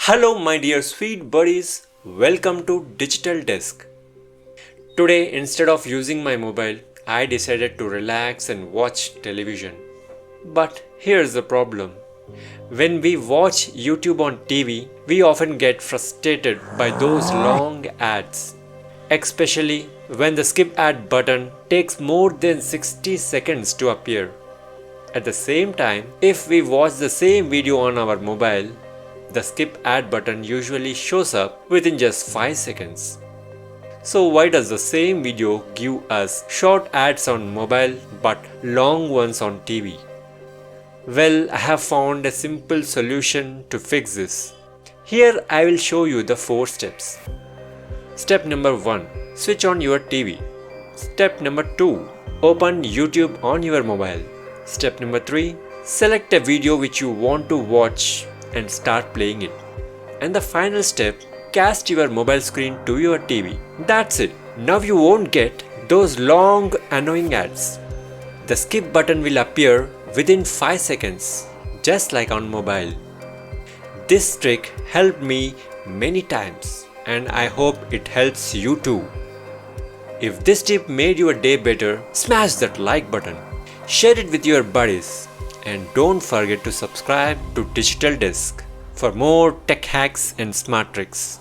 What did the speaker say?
Hello, my dear sweet buddies. Welcome to Digital Desk. Today, instead of using my mobile, I decided to relax and watch television. But here's the problem. When we watch YouTube on TV, we often get frustrated by those long ads, especially when the skip ad button takes more than 60 seconds to appear. At the same time, if we watch the same video on our mobile, the skip ad button usually shows up within just 5 seconds. So why does the same video give us short ads on mobile but long ones on TV? Well, I have found a simple solution to fix this. Here I will show you the 4 steps. Step number 1. Switch on your TV. Step number 2. Open YouTube on your mobile. Step number 3. Select a video which you want to watch and start playing it. And the final step, cast your mobile screen to your TV. That's it. Now you won't get those long annoying ads. The skip button will appear within 5 seconds, just like on mobile. This trick helped me many times and I hope it helps you too. If this tip made your day better, smash that like button. Share it with your buddies and don't forget to subscribe to Digital Desk for more tech hacks and smart tricks.